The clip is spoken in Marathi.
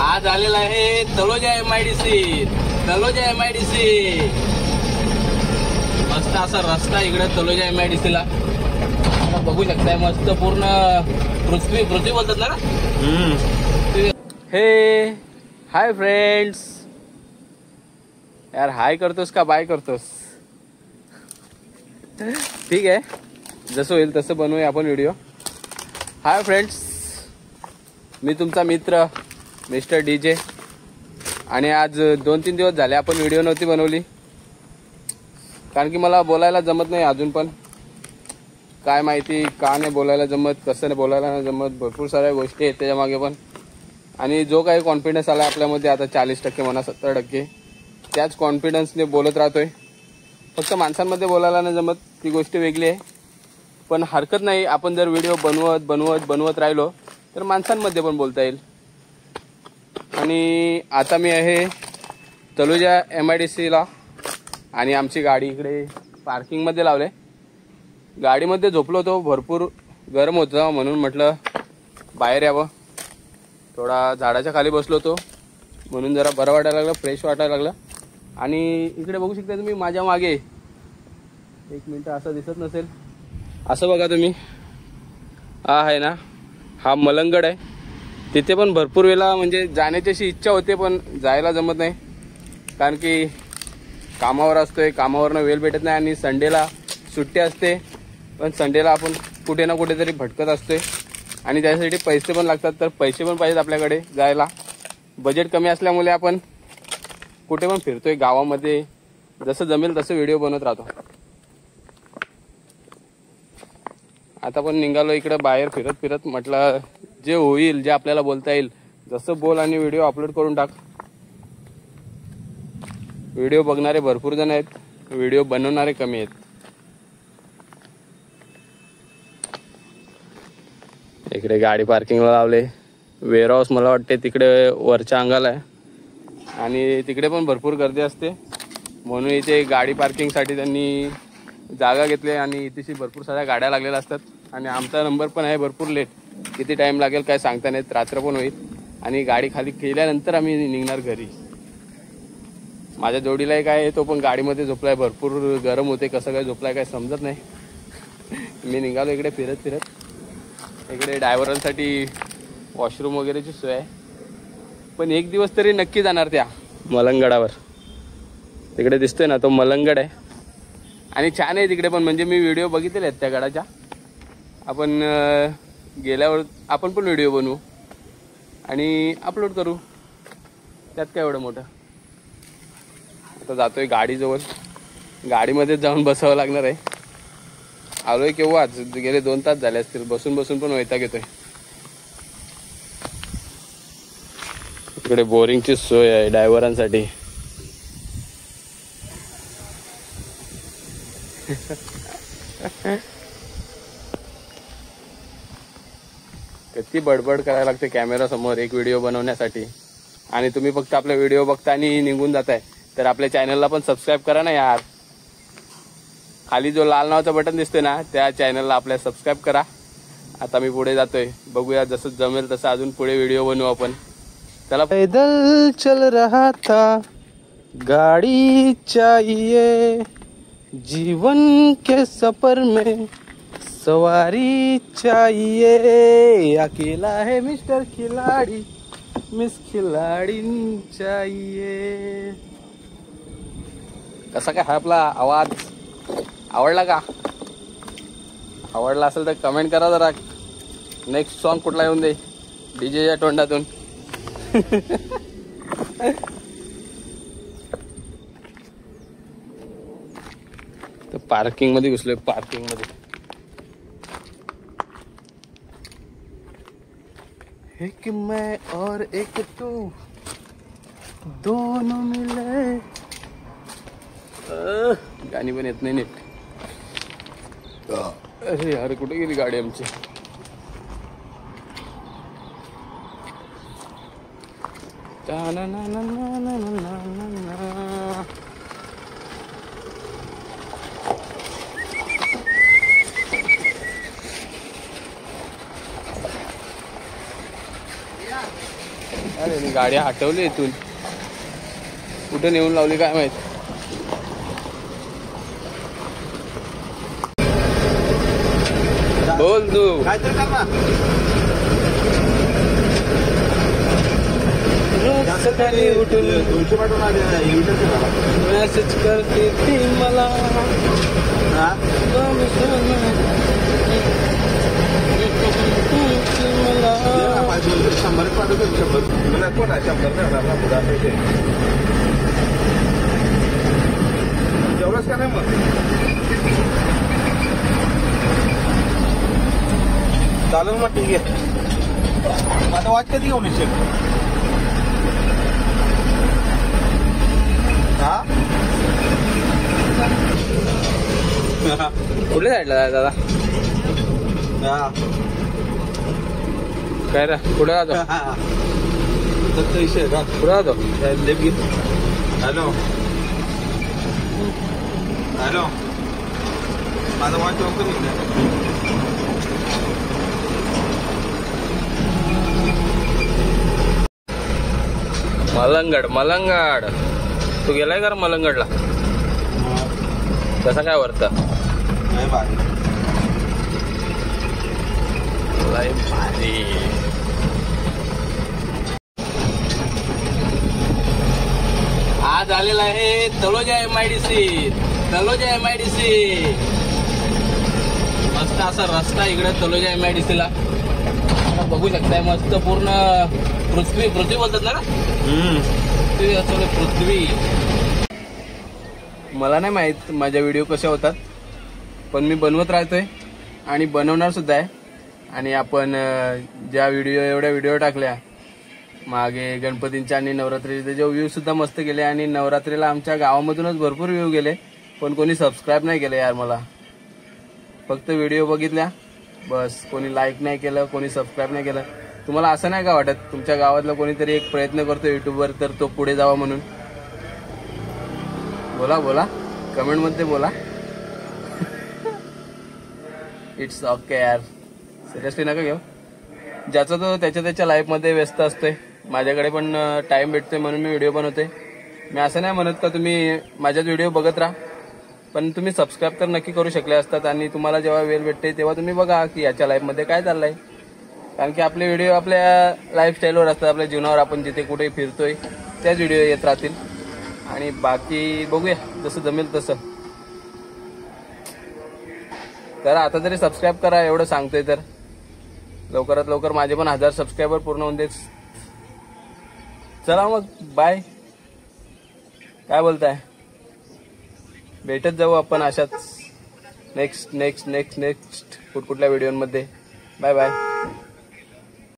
आज आलेला आहे तलोजा MIDC. तलोजा MIDC मस्त असा रस्ता इकडे तलोजा MIDC ला बघू शकताय. मस्त पूर्ण पृथ्वी बोलतात ना. हे हाय फ्रेंड्स. यार हाय करतोस का बाय करतोस? ठीक आहे, जसं होईल तसं बनवूया आपण व्हिडिओ. हाय फ्रेंड्स, मी तुमचा मित्र मिस्टर DJ. आणि आज 2-3 दिवस झाले आपण व्हिडिओ नव्हती बनवली, कारण की मला बोलायला जमत नाही अजून पण. काय माहिती का नाही बोलायला जमत, कसं नाही बोलायला नाही जमत, भरपूर साऱ्या गोष्टी आहेत त्याच्या मागे पण. आणि जो काही कॉन्फिडन्स आला आपल्यामध्ये आता 40% म्हणा 70%, त्याच कॉन्फिडन्सने बोलत राहतोय. फक्त माणसांमध्ये बोलायला नाही जमत, ती गोष्ट वेगळी आहे. पण हरकत नाही, आपण जर व्हिडिओ बनवत राहिलो तर माणसांमध्ये पण बोलता येईल. आणि आता मी आहे तलोजा MIDC ला आणि आमची गाडी इकडे पार्किंगमध्ये लावले. गाडीमध्ये झोपलो होतो, भरपूर गरम होतं म्हणून म्हटलं बाहेर यावं. थोडा झाडाच्या खाली बसलो होतो म्हणून जरा बरं वाटायला लागलं, फ्रेश वाटायला लागलं. आणि इकडे बघू शकता तुम्ही माझ्या मागे, 1 मिनिट असं दिसत नसेल, असं बघा तुम्ही, हा आहे ना, हा मलंगड आहे. तिथे पण भरपूर वेळा म्हणजे जाण्याची अशी इच्छा होते पण जायला जमत नाही, कारण की कामावर असतोय, कामावरनं वेळ भेटत नाही. आणि संडेला सुट्टी असते, पण संडेला आपण कुठे ना कुठेतरी भटकत असतोय. आणि त्यासाठी पैसे पण लागतात, तर पैसे पण पाहिजेत आपल्याकडे जायला. बजेट कमी असल्यामुळे आपण कुठे पण फिरतोय गावामध्ये, जसं जमेल तसं व्हिडिओ बनवत राहतो. आता पण निघालो इकडे बाहेर फिरत म्हटलं जे होईल, जे आपल्याला बोलता येईल जसं बोल आणि व्हिडिओ अपलोड करून टाक. व्हिडिओ बघणारे भरपूर जण आहेत, व्हिडिओ बनवणारे कमी आहेत. इकडे गाडी पार्किंगला लावले. वेअरहाऊस मला वाटते तिकडे वरच्या अंगाला आहे आणि तिकडे पण भरपूर गर्दी असते, म्हणून इथे गाडी पार्किंगसाठी त्यांनी जागा घेतली. आणि इथेशी भरपूर साऱ्या गाड्या लागलेल्या असतात. आणि आमचा नंबर पण आहे भरपूर लेट, किती टाइम लागेल काय सांगता नाहीत, रात्र पण होईल. आणि गाडी खाली केल्यानंतर आम्ही निघणार घरी. माझ्या जोडीलाही काय, तो पण गाडीमध्ये झोपलाय, भरपूर गरम होते, कसं काय झोपलाय काय समजत नाही. मी निघालो इकडे फिरत. इकडे ड्रायव्हरांसाठी वॉशरूम वगैरेची सोय आहे. पण एक दिवस तरी नक्की जाणार त्या मलंगडावर. तिकडे दिसतोय ना तो मलंगड आहे आणि छान आहे तिकडे पण. म्हणजे मी व्हिडिओ बघितले आहेत त्या गडाच्या. आपण गेल्यावर आपण पण व्हिडिओ बनवू आणि अपलोड करू, त्यात काय एवढं मोठं. आता जातोय गाडीजवळ, गाडीमध्ये जाऊन बसावं लागणार आहे. आलोय केव्हाच, गेले 2 तास झाले असतील, बसून पण वैताग येतोय. इकडे बोरिंगची सोय आहे ड्रायव्हरांसाठी. किती बडबड करायला लागते कॅमेरा समोर एक व्हिडिओ बनवण्यासाठी. आणि तुम्ही फक्त आपला व्हिडिओ बघता आणि निघून जाताय, तर आपल्या चॅनलला पण सबस्क्राईब करा ना यार. खाली जो लाल नावाचं बटन दिसतोय ना, त्या चॅनलला आपल्या सबस्क्राईब करा. आता मी पुढे जातोय, बघूया जसं जमेल तसं अजून पुढे व्हिडिओ बनवू आपण. चला. पैदल चल रहा था, गाड़ी चाहिए, जीवन के सफर में सवारी चाहिए. अकेला है मिस्टर खिलाड़ी, मिस खिलाड़ी चाहिए. कसा काय हा आपला आवाज? आवडला का? आवडला असेल तर कमेंट करा जरा. नेक्स्ट सॉन्ग कुठला येऊन दे डीजेच्या तोंडातून. तर पार्किंग मध्ये घुसलोय, पार्किंग मध्ये. एक मैं और एक तू दोनों मिले. गाणी पण येत नाही नीट. अरे यार कुठे गेली गाडी आमची? ना ना ना ना ना ना ना. त्यांनी गाडी हटवली इथून, कुठे नेऊन लावली काय माहित. बोल तू काहीतरी कर ना. सकाळी उठून 200 पाठवून मेसेज करते ती मला. शंभर पाठवतो. 100 कोण आहे? 100 जेवढंच का नाही मग चालेल मग. ठीक आहे. आता वाट कधी घेऊन येशील? हा कुठल्या साईडला जाय दादा? काय रे कुठे जातो? विषय का कुठे जातो? हॅलो हॅलो, माझा वाच लवकर निघणार. मलंगड तू गेलाय का मलंगडला? कसा काय वरता? भारी. आज आलेला आहे तलोजा MIDC. मस्त असा रस्ता इकडे तलोजा MIDC ला बघू शकताय. मस्त पूर्ण पृथ्वी बोलतात ना? पृथ्वी. मला नाही माहित माझ्या व्हिडिओ कशा होतात, पण मी बनवत राहतोय आणि बनवणार सुद्धा आहे. आणि आपण ज्या एवढ्या व्हिडिओ टाकल्या मागे गणपतींच्या आणि नवरात्रीचे, जे व्ह्यू सुद्धा मस्त गेले. आणि नवरात्रीला आमच्या गावामधूनच भरपूर व्ह्यू गेले, पण कोणी सबस्क्राईब नाही केलं यार. मला फक्त व्हिडिओ बघितल्या बस, कोणी लाईक नाही केलं, कोणी सबस्क्राईब नाही केलं. तुम्हाला असं नाही का वाटत तुमच्या गावातला कोणीतरी एक प्रयत्न करतो युट्यूबवर, तर तो पुढे जावा म्हणून? बोला कमेंट मध्ये बोला. इट्स ओके यार, सिरियसली नका घेऊ. ज्याचा तो त्याच्या लाईफमध्ये व्यस्त असतोय. माझ्याकडे पण टाइम भेटतोय म्हणून मी व्हिडिओ बनवतोय. मी असं नाही म्हणत का तुम्ही माझ्याच व्हिडिओ बघत राहा, पण तुम्ही सबस्क्राईब तर नक्की करू शकले असतात. आणि तुम्हाला जेव्हा वेळ भेटते तेव्हा तुम्ही बघा की याच्या लाईफमध्ये काय चाललंय. कारण की आपले व्हिडिओ आपल्या लाईफस्टाईलवर असतात, आपल्या जीवनावर. आपण जिथे कुठे फिरतोय त्याच व्हिडिओ येत राहतील. आणि बाकी बघूया जसं जमेल तसं. करा आता तरी, सबस्क्राईब करा एवढं सांगतोय तर. लवकरात लवकर माझे पण 1000 सबस्क्रायबर पूर्ण होऊन देच. चला मग बाय. काय बोलताय? भेटत जाऊ आपण अशाच नेक्स्ट कुठल्या व्हिडिओमध्ये. Bye bye.